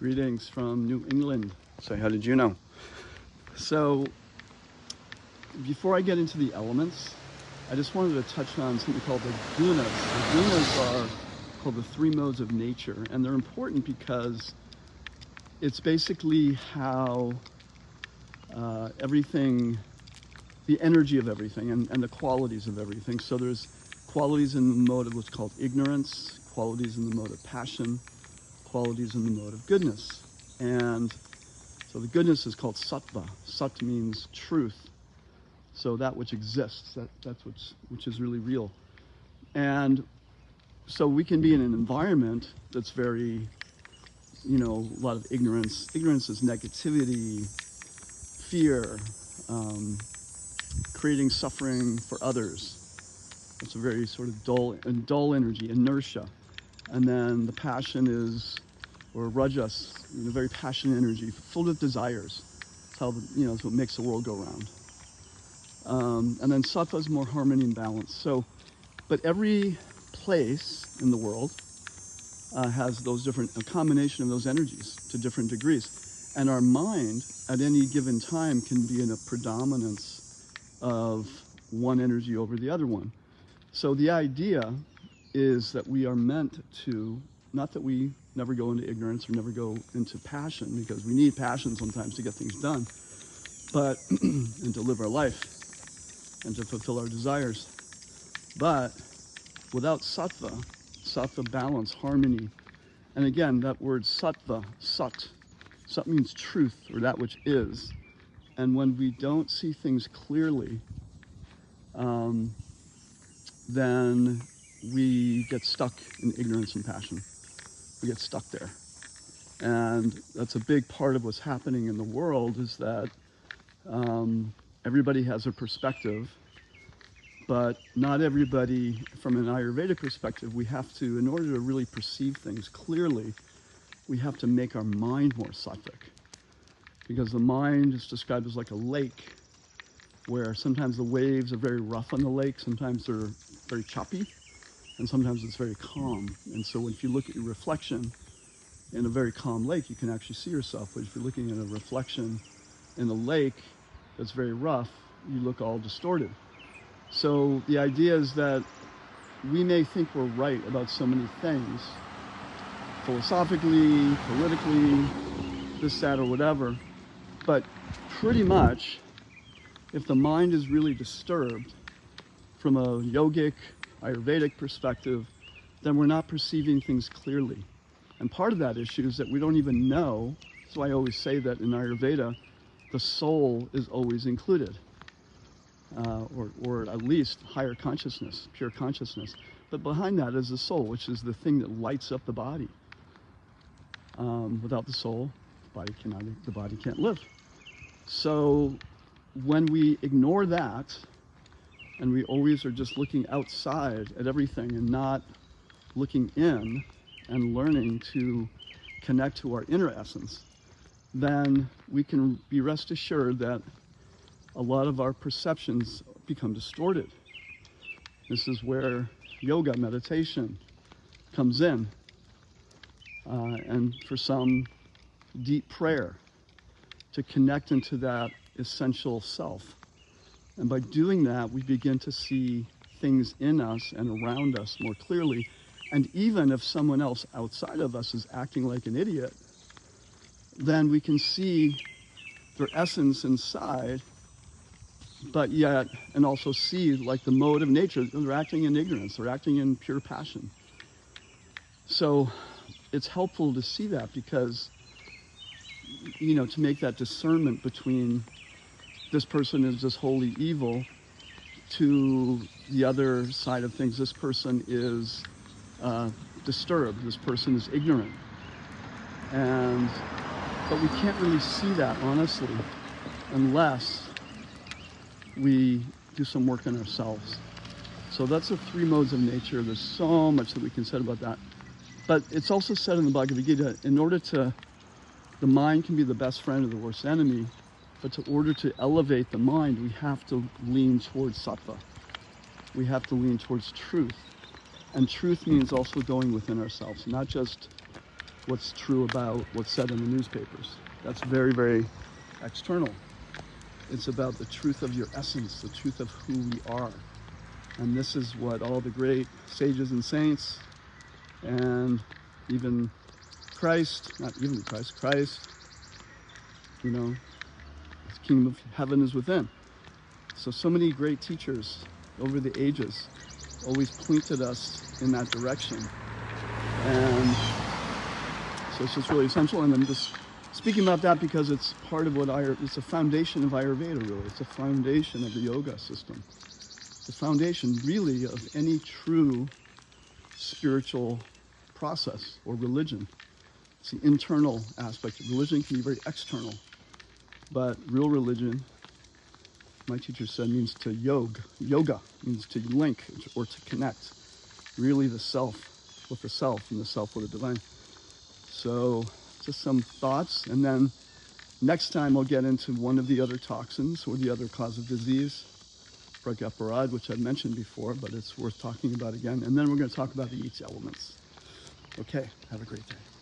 Greetings from New England. So how did you know? So before I get into the elements, I just wanted to touch on something called the gunas. The gunas are called the three modes of nature, and they're important because it's basically how everything, the energy of everything and the qualities of everything. So there's qualities in the mode of what's called ignorance, qualities in the mode of passion, qualities in the mode of goodness. And so the goodness is called sattva. Sat means truth. So that which exists, that's which is really real. And so we can be in an environment that's very, a lot of ignorance. Ignorance is negativity, fear, creating suffering for others. It's a very sort of dull energy, inertia. And then the passion is, or rajas, very passionate energy, full of desires. It's how, it's what makes the world go round. And then sattva is more harmony and balance. So, but every place in the world has a combination of those energies to different degrees. And our mind at any given time can be in a predominance of one energy over the other one. So the idea is that we are meant to, not that we never go into ignorance or never go into passion, because we need passion sometimes to get things done, but and to live our life and to fulfill our desires. But without sattva balance, harmony, and again, that word sattva, sat means truth, or that which is. And when we don't see things clearly, then we get stuck in ignorance and passion. We get stuck there. And that's a big part of what's happening in the world, is that everybody has a perspective, but not everybody, from an Ayurvedic perspective, we have to, in order to really perceive things clearly, we have to make our mind more sattvic. Because the mind is described as like a lake, where sometimes the waves are very rough on the lake, sometimes they're very choppy, and sometimes it's very calm. And so if you look at your reflection in a very calm lake, you can actually see yourself. But if you're looking at a reflection in a lake that's very rough, you look all distorted. So the idea is that we may think we're right about so many things, philosophically, politically, this, that, or whatever, but pretty much, if the mind is really disturbed from a yogic, Ayurvedic perspective, then we're not perceiving things clearly. And part of that issue is that we don't even know. So I always say that in Ayurveda, the soul is always included, or at least higher consciousness, pure consciousness. But behind that is the soul, which is the thing that lights up the body. Without the soul, the body can't live. So when we ignore that, and we always are just looking outside at everything and not looking in and learning to connect to our inner essence, then we can be rest assured that a lot of our perceptions become distorted. This is where yoga, meditation comes in, and for some, deep prayer to connect into that essential self. And by doing that, we begin to see things in us and around us more clearly. And even if someone else outside of us is acting like an idiot, then we can see their essence inside, but yet, and also see like the mode of nature, they're acting in ignorance, they're acting in pure passion. So it's helpful to see that, because, to make that discernment between this person is just wholly evil, to the other side of things, this person is disturbed, this person is ignorant. But we can't really see that, honestly, unless we do some work on ourselves. So that's the three modes of nature. There's so much that we can say about that. But it's also said in the Bhagavad Gita, the mind can be the best friend or the worst enemy, but in order to elevate the mind, we have to lean towards sattva. We have to lean towards truth. And truth means also going within ourselves, not just what's true about what's said in the newspapers. That's very, very external. It's about the truth of your essence, the truth of who we are. And this is what all the great sages and saints and even Christ, not even Christ, Christ, you know, the kingdom of heaven is within. So many great teachers over the ages always pointed us in that direction. And so it's just really essential. And I'm just speaking about that because it's part of what it's a foundation of Ayurveda, really. It's a foundation of the yoga system. The foundation, really, of any true spiritual process or religion. It's the internal aspect. Religion can be very external, but real religion, my teacher said, means to yoga means to link or to connect really the self with the self and the self with the divine. So just some thoughts, and then next time I'll get into one of the other toxins or the other cause of disease, Pragyaparad, which I mentioned before, but it's worth talking about again. And then we're going to talk about the each elements. Okay, have a great day.